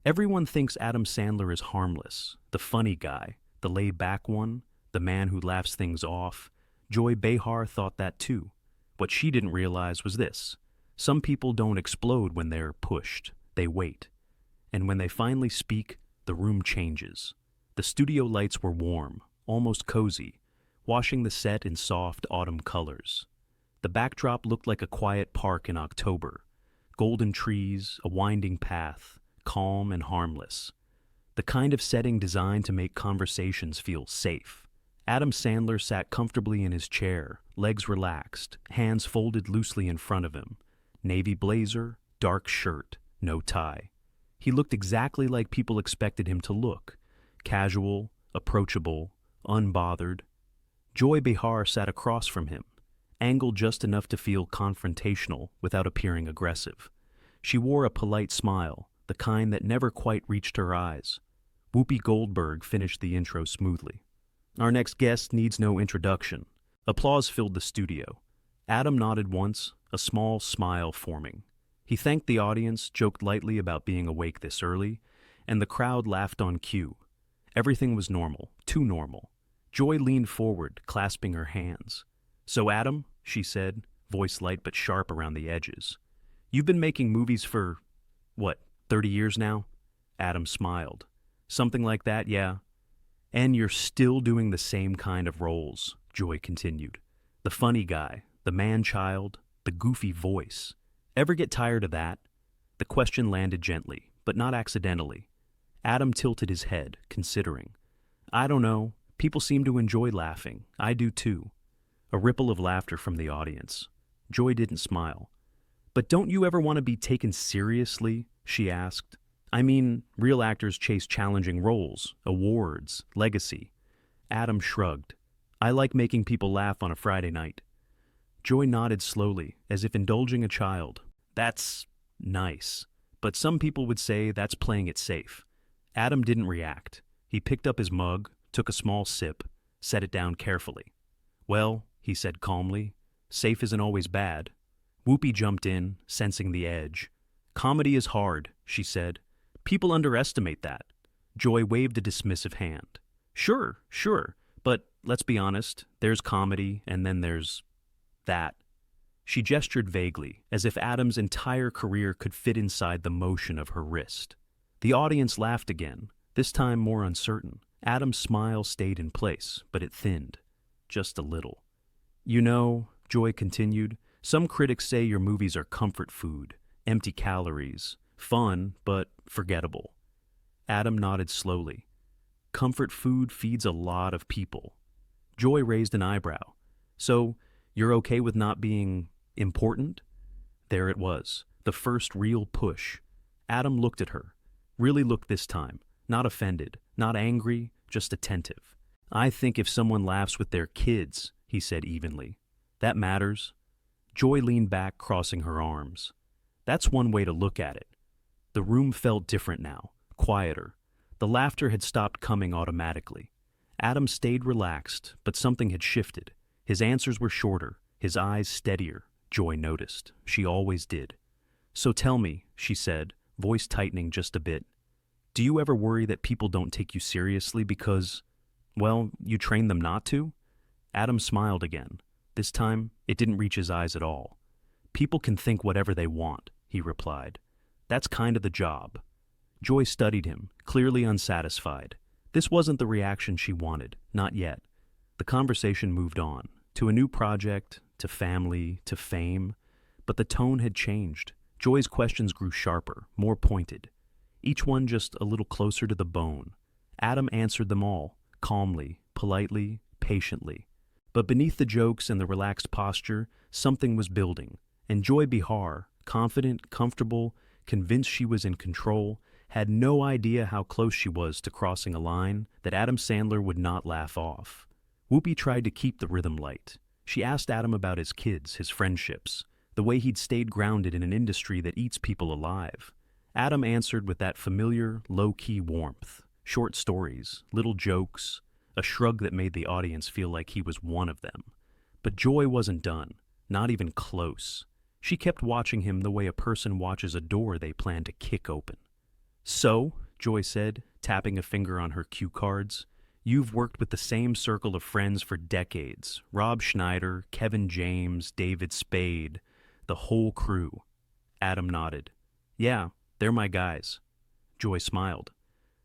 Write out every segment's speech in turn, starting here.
Everyone thinks Adam Sandler is harmless, the funny guy, the laid-back one, the man who laughs things off. Joy Behar thought that too. What she didn't realize was this. Some people don't explode when they're pushed. They wait. And when they finally speak, the room changes. The studio lights were warm, almost cozy, washing the set in soft autumn colors. The backdrop looked like a quiet park in October. Golden trees, a winding path, calm and harmless. The kind of setting designed to make conversations feel safe. Adam Sandler sat comfortably in his chair, legs relaxed, hands folded loosely in front of him. Navy blazer, dark shirt, no tie. He looked exactly like people expected him to look. Casual, approachable, unbothered. Joy Behar sat across from him, angled just enough to feel confrontational without appearing aggressive. She wore a polite smile, the kind that never quite reached her eyes. Whoopi Goldberg finished the intro smoothly. Our next guest needs no introduction. Applause filled the studio. Adam nodded once, a small smile forming. He thanked the audience, joked lightly about being awake this early, and the crowd laughed on cue. Everything was normal, too normal. Joy leaned forward, clasping her hands. "So Adam," she said, voice light but sharp around the edges. "You've been making movies for, 30 years now?" Adam smiled. "Something like that, yeah." "And you're still doing the same kind of roles," Joy continued. "The funny guy, the man-child, the goofy voice. Ever get tired of that?" The question landed gently, but not accidentally. Adam tilted his head, considering. "I don't know. People seem to enjoy laughing. I do too." A ripple of laughter from the audience. Joy didn't smile. "But don't you ever want to be taken seriously?" she asked. "I mean, real actors chase challenging roles, awards, legacy." Adam shrugged. "I like making people laugh on a Friday night." Joy nodded slowly, as if indulging a child. "That's nice. But some people would say that's playing it safe." Adam didn't react. He picked up his mug, took a small sip, set it down carefully. "Well," he said calmly, "safe isn't always bad." Whoopi jumped in, sensing the edge. "Comedy is hard," she said. "People underestimate that." Joy waved a dismissive hand. Sure, but let's be honest, there's comedy and then there's that." She gestured vaguely, as if Adam's entire career could fit inside the motion of her wrist. The audience laughed again, this time more uncertain. Adam's smile stayed in place, but it thinned. Just a little. "You know," Joy continued, "some critics say your movies are comfort food, empty calories, fun, but forgettable." Adam nodded slowly. "Comfort food feeds a lot of people." Joy raised an eyebrow. "So, you're okay with not being important?" There it was, the first real push. Adam looked at her. Really looked this time. Not offended, not angry, just attentive. "I think if someone laughs with their kids," he said evenly, "that matters." Joy leaned back, crossing her arms. "That's one way to look at it." The room felt different now, quieter. The laughter had stopped coming automatically. Adam stayed relaxed, but something had shifted. His answers were shorter, his eyes steadier. Joy noticed. She always did. "So tell me," she said, voice tightening just a bit, "do you ever worry that people don't take you seriously because, well, you train them not to?" Adam smiled again. This time, it didn't reach his eyes at all. "People can think whatever they want," he replied. "That's kind of the job." Joy studied him, clearly unsatisfied. This wasn't the reaction she wanted, not yet. The conversation moved on, to a new project, to family, to fame. But the tone had changed. Joy's questions grew sharper, more pointed. Each one just a little closer to the bone. Adam answered them all, calmly, politely, patiently. But beneath the jokes and the relaxed posture, something was building. And Joy Behar, confident, comfortable, convinced she was in control, had no idea how close she was to crossing a line that Adam Sandler would not laugh off. Whoopi tried to keep the rhythm light. She asked Adam about his kids, his friendships, the way he'd stayed grounded in an industry that eats people alive. Adam answered with that familiar, low-key warmth. Short stories, little jokes, a shrug that made the audience feel like he was one of them. But Joy wasn't done, not even close. She kept watching him the way a person watches a door they plan to kick open. So, Joy said, tapping a finger on her cue cards, you've worked with the same circle of friends for decades. Rob Schneider, Kevin James, David Spade, the whole crew. Adam nodded. Yeah, they're my guys. Joy smiled.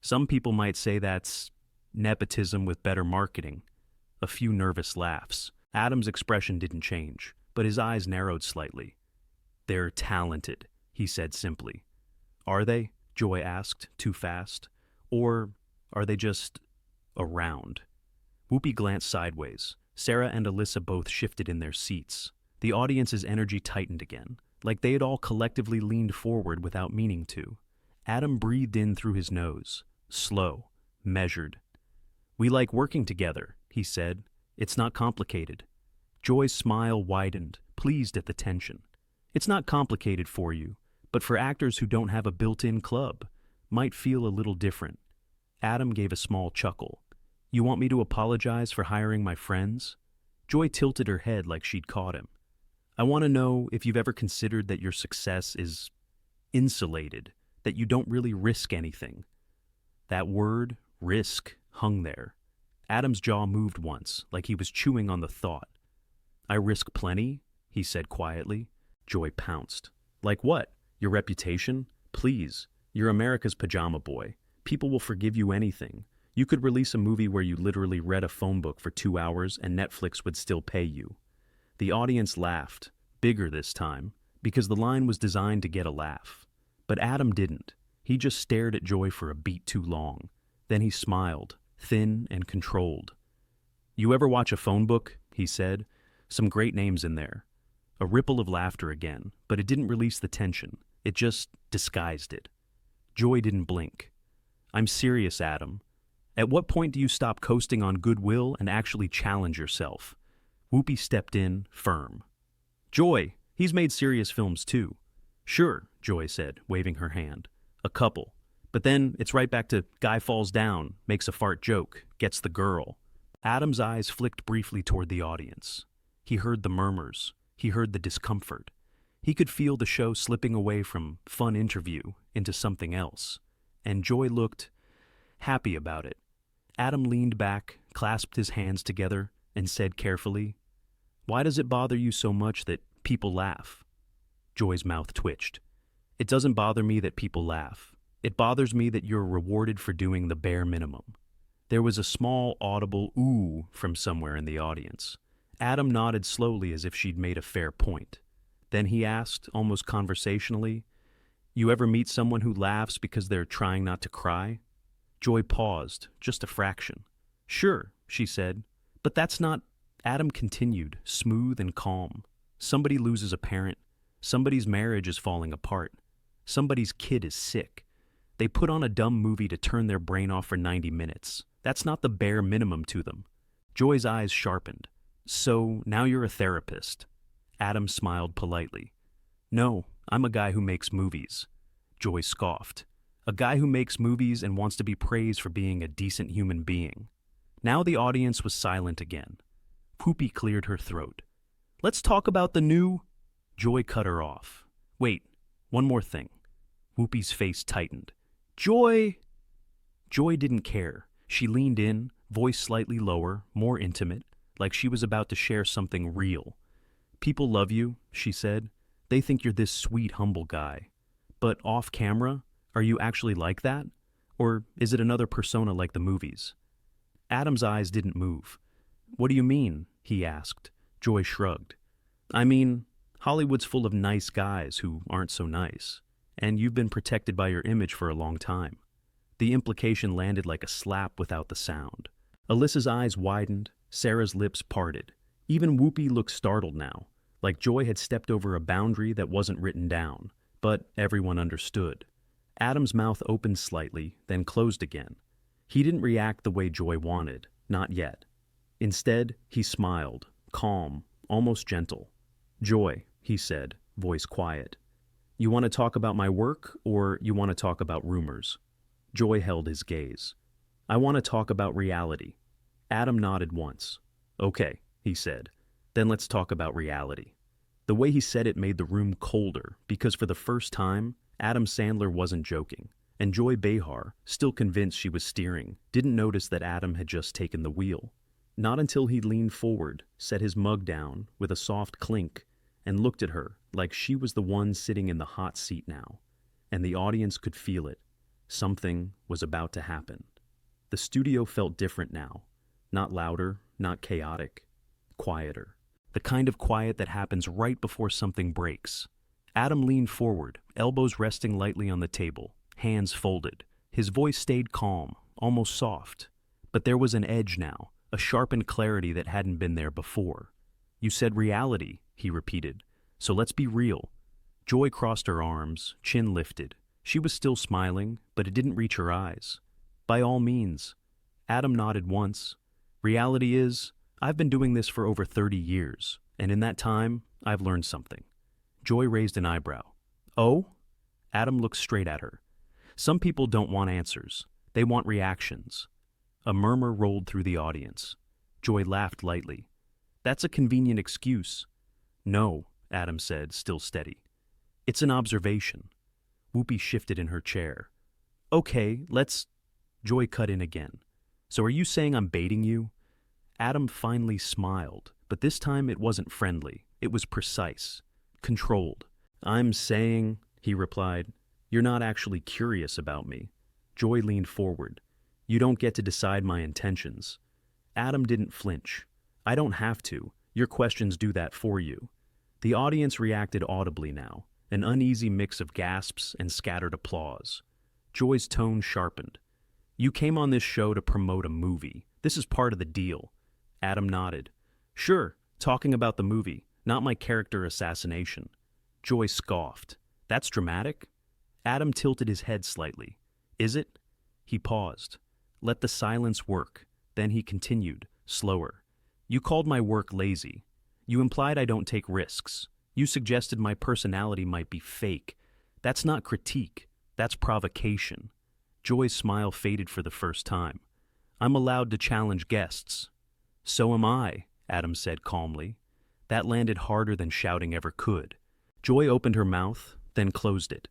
Some people might say that's nepotism with better marketing. A few nervous laughs. Adam's expression didn't change, but his eyes narrowed slightly. They're talented, he said simply. Are they? Joy asked, too fast. Or are they just around? Whoopi glanced sideways. Sarah and Alyssa both shifted in their seats. The audience's energy tightened again, like they had all collectively leaned forward without meaning to. Adam breathed in through his nose, slow, measured. We like working together, he said. It's not complicated. Joy's smile widened, pleased at the tension. It's not complicated for you, but for actors who don't have a built-in club, might feel a little different. Adam gave a small chuckle. You want me to apologize for hiring my friends? Joy tilted her head like she'd caught him. I want to know if you've ever considered that your success is insulated, that you don't really risk anything. That word, risk, hung there. Adam's jaw moved once, like he was chewing on the thought. I risk plenty, he said quietly. Joy pounced. Like what? Your reputation? Please. You're America's pajama boy. People will forgive you anything. You could release a movie where you literally read a phone book for 2 hours and Netflix would still pay you. The audience laughed, bigger this time, because the line was designed to get a laugh. But Adam didn't. He just stared at Joy for a beat too long. Then he smiled, thin and controlled. You ever watch a phone book? He said. Some great names in there. A ripple of laughter again, but it didn't release the tension. It just disguised it. Joy didn't blink. I'm serious, Adam. At what point do you stop coasting on goodwill and actually challenge yourself? Whoopi stepped in, firm. Joy, he's made serious films too. Sure, Joy said, waving her hand. A couple. But then it's right back to guy falls down, makes a fart joke, gets the girl. Adam's eyes flicked briefly toward the audience. He heard the murmurs. He heard the discomfort. He could feel the show slipping away from fun interview into something else. And Joy looked happy about it. Adam leaned back, clasped his hands together, and said carefully, Why does it bother you so much that people laugh? Joy's mouth twitched. It doesn't bother me that people laugh. It bothers me that you're rewarded for doing the bare minimum. There was a small, audible ooh from somewhere in the audience. Adam nodded slowly as if she'd made a fair point. Then he asked, almost conversationally, You ever meet someone who laughs because they're trying not to cry? Joy paused, just a fraction. Sure, she said, but that's not... Adam continued, smooth and calm. Somebody loses a parent. Somebody's marriage is falling apart. Somebody's kid is sick. They put on a dumb movie to turn their brain off for 90 minutes. That's not the bare minimum to them. Joy's eyes sharpened. So, now you're a therapist. Adam smiled politely. No, I'm a guy who makes movies. Joy scoffed. A guy who makes movies and wants to be praised for being a decent human being. Now the audience was silent again. Whoopi cleared her throat. Let's talk about the new... Joy cut her off. Wait, one more thing. Whoopi's face tightened. Joy! Joy didn't care. She leaned in, voice slightly lower, more intimate, like she was about to share something real. People love you, she said. They think you're this sweet, humble guy. But off camera, are you actually like that? Or is it another persona like the movies? Adam's eyes didn't move. What do you mean? He asked. Joy shrugged. I mean, Hollywood's full of nice guys who aren't so nice. And you've been protected by your image for a long time. The implication landed like a slap without the sound. Alyssa's eyes widened, Sarah's lips parted. Even Whoopi looked startled now, like Joy had stepped over a boundary that wasn't written down, but everyone understood. Adam's mouth opened slightly, then closed again. He didn't react the way Joy wanted, not yet. Instead, he smiled, calm, almost gentle. Joy, he said, voice quiet. You want to talk about my work, or you want to talk about rumors? Joy held his gaze. I want to talk about reality. Adam nodded once. Okay, he said. Then let's talk about reality. The way he said it made the room colder, because for the first time, Adam Sandler wasn't joking, And Joy Behar, still convinced she was steering, didn't notice that Adam had just taken the wheel. Not until he leaned forward, set his mug down with a soft clink, and looked at her like she was the one sitting in the hot seat now. And the audience could feel it. Something was about to happen. The studio felt different now. Not louder, not chaotic. Quieter. The kind of quiet that happens right before something breaks. Adam leaned forward, elbows resting lightly on the table, hands folded. His voice stayed calm, almost soft. But there was an edge now, a sharpened clarity that hadn't been there before. "You said reality," he repeated. "So let's be real." Joy crossed her arms, chin lifted. She was still smiling, but it didn't reach her eyes. "By all means." Adam nodded once. "Reality is, I've been doing this for over 30 years, and in that time, I've learned something." Joy raised an eyebrow. "Oh?" Adam looked straight at her. "Some people don't want answers. They want reactions." A murmur rolled through the audience. Joy laughed lightly. "That's a convenient excuse." "No," Adam said, still steady. "It's an observation." Whoopi shifted in her chair. "Okay, let's—" Joy cut in again. "So are you saying I'm baiting you?" Adam finally smiled, but this time it wasn't friendly. It was precise, controlled. "I'm saying," he replied, "you're not actually curious about me." Joy leaned forward. "You don't get to decide my intentions." Adam didn't flinch. "I don't have to. Your questions do that for you." The audience reacted audibly now, an uneasy mix of gasps and scattered applause. Joy's tone sharpened. "You came on this show to promote a movie. This is part of the deal." Adam nodded. "Sure, talking about the movie, not my character assassination." Joy scoffed. "That's dramatic?" Adam tilted his head slightly. "Is it?" He paused. Let the silence work. Then he continued, slower. "You called my work lazy. You implied I don't take risks. You suggested my personality might be fake. That's not critique. That's provocation." Joy's smile faded for the first time. "I'm allowed to challenge guests." "So am I," Adam said calmly. That landed harder than shouting ever could. Joy opened her mouth, then closed it.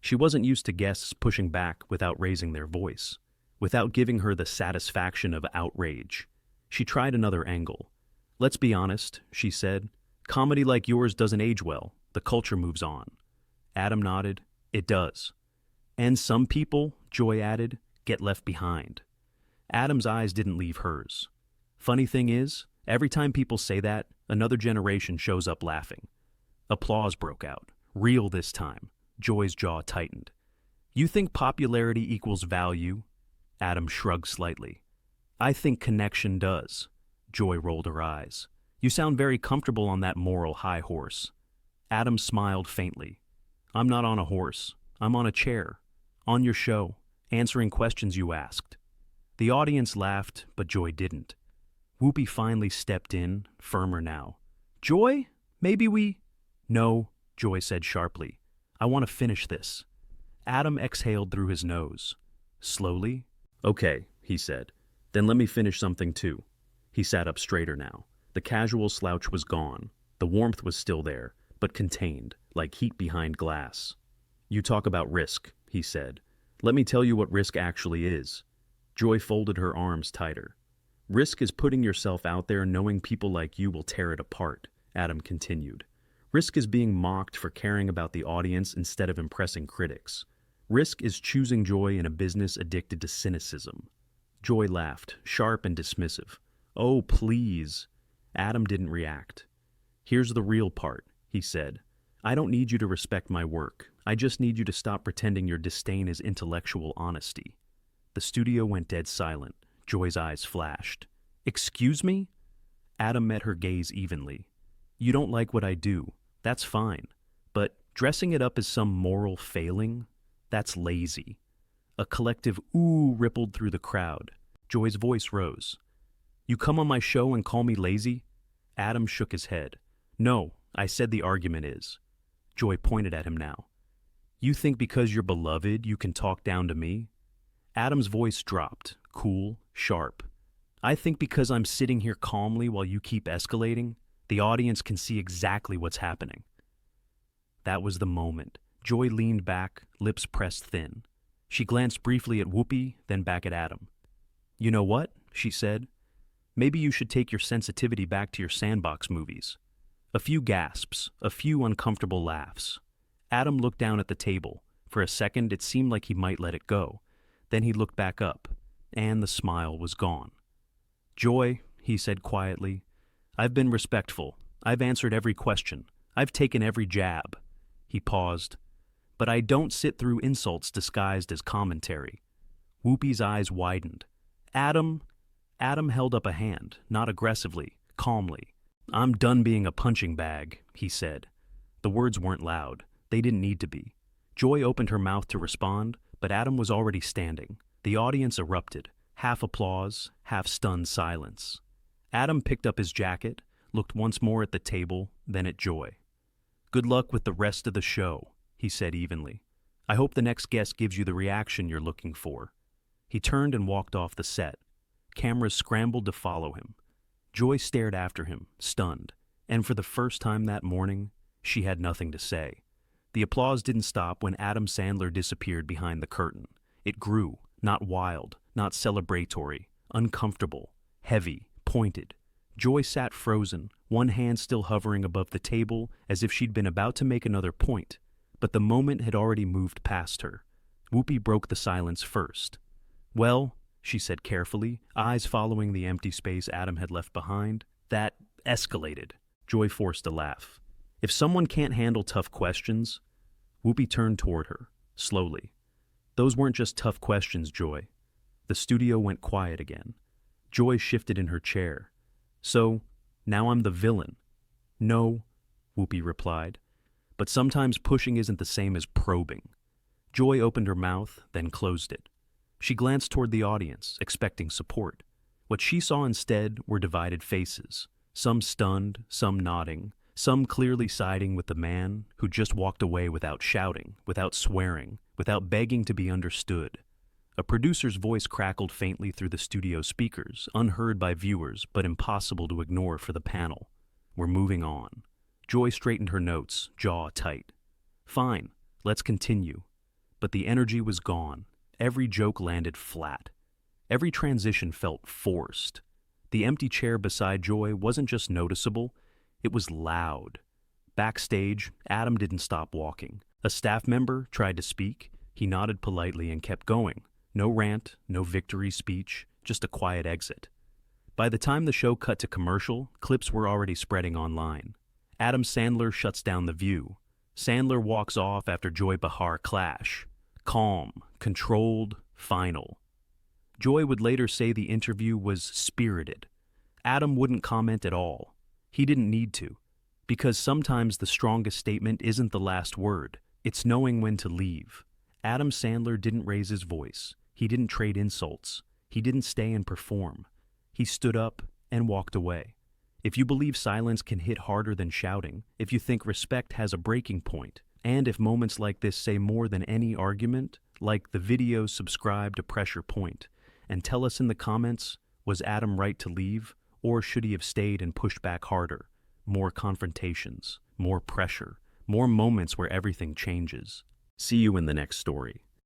She wasn't used to guests pushing back without raising their voice, without giving her the satisfaction of outrage. She tried another angle. "Let's be honest," she said. "Comedy like yours doesn't age well. The culture moves on." Adam nodded. "It does." "And some people," Joy added, "get left behind." Adam's eyes didn't leave hers. "Funny thing is, every time people say that, another generation shows up laughing." Applause broke out. Real this time. Joy's jaw tightened. "You think popularity equals value?" Adam shrugged slightly. "I think connection does." Joy rolled her eyes. "You sound very comfortable on that moral high horse." Adam smiled faintly. "I'm not on a horse. I'm on a chair. On your show, answering questions you asked." The audience laughed, but Joy didn't. Whoopi finally stepped in, firmer now. "Joy, maybe we—" "No," Joy said sharply. "I want to finish this." Adam exhaled through his nose. Slowly. "Okay," he said. "Then let me finish something too." He sat up straighter now. The casual slouch was gone. The warmth was still there, but contained, like heat behind glass. "You talk about risk," he said. "Let me tell you what risk actually is." Joy folded her arms tighter. "Risk is putting yourself out there knowing people like you will tear it apart," Adam continued. "Risk is being mocked for caring about the audience instead of impressing critics. Risk is choosing joy in a business addicted to cynicism." Joy laughed, sharp and dismissive. "Oh, please." Adam didn't react. "Here's the real part," he said. "I don't need you to respect my work. I just need you to stop pretending your disdain is intellectual honesty." The studio went dead silent. Joy's eyes flashed. "Excuse me?" Adam met her gaze evenly. "You don't like what I do. That's fine. But dressing it up as some moral failing? That's lazy." A collective ooh rippled through the crowd. Joy's voice rose. "You come on my show and call me lazy?" Adam shook his head. "No, I said the argument is." Joy pointed at him now. "You think because you're beloved you can talk down to me?" Adam's voice dropped, cool, sharp. "I think because I'm sitting here calmly while you keep escalating, the audience can see exactly what's happening." That was the moment. Joy leaned back, lips pressed thin. She glanced briefly at Whoopi, then back at Adam. "You know what?" she said. "Maybe you should take your sensitivity back to your sandbox movies." A few gasps, a few uncomfortable laughs. Adam looked down at the table. For a second, it seemed like he might let it go. Then he looked back up, and the smile was gone. "Joy," he said quietly, "I've been respectful. I've answered every question. I've taken every jab." He paused. "But I don't sit through insults disguised as commentary." Whoopi's eyes widened. Adam held up a hand, not aggressively, calmly. "I'm done being a punching bag," he said. The words weren't loud. They didn't need to be. Joy opened her mouth to respond, but Adam was already standing. The audience erupted, half applause, half stunned silence. Adam picked up his jacket, looked once more at the table, then at Joy. "Good luck with the rest of the show," he said evenly. "I hope the next guest gives you the reaction you're looking for." He turned and walked off the set. Cameras scrambled to follow him. Joy stared after him, stunned, and for the first time that morning, she had nothing to say. The applause didn't stop when Adam Sandler disappeared behind the curtain. It grew, not wild, not celebratory, uncomfortable, heavy, pointed. Joy sat frozen, one hand still hovering above the table as if she'd been about to make another point, but the moment had already moved past her. Whoopi broke the silence first. "Well," she said carefully, eyes following the empty space Adam had left behind, "that escalated." Joy forced a laugh. "If someone can't handle tough questions..." Whoopi turned toward her, slowly. "Those weren't just tough questions, Joy." The studio went quiet again. Joy shifted in her chair. "So, now I'm the villain." "No," Whoopi replied. "But sometimes pushing isn't the same as probing." Joy opened her mouth, then closed it. She glanced toward the audience, expecting support. What she saw instead were divided faces, some stunned, some nodding, some clearly siding with the man who just walked away without shouting, without swearing, without begging to be understood. A producer's voice crackled faintly through the studio speakers, unheard by viewers, but impossible to ignore for the panel. "We're moving on." Joy straightened her notes, jaw tight. "Fine, let's continue." But the energy was gone. Every joke landed flat. Every transition felt forced. The empty chair beside Joy wasn't just noticeable, it was loud. Backstage, Adam didn't stop walking. A staff member tried to speak. He nodded politely and kept going. No rant, no victory speech, just a quiet exit. By the time the show cut to commercial, clips were already spreading online. Adam Sandler shuts down the view. Sandler walks off after Joy Behar clash. Calm, controlled, final. Joy would later say the interview was spirited. Adam wouldn't comment at all. He didn't need to, because sometimes the strongest statement isn't the last word, it's knowing when to leave. Adam Sandler didn't raise his voice. He didn't trade insults. He didn't stay and perform. He stood up and walked away. If you believe silence can hit harder than shouting, if you think respect has a breaking point, and if moments like this say more than any argument, like the video, subscribe to Pressure Point, and tell us in the comments, was Adam right to leave, or should he have stayed and pushed back harder? More confrontations, more pressure, more moments where everything changes. See you in the next story.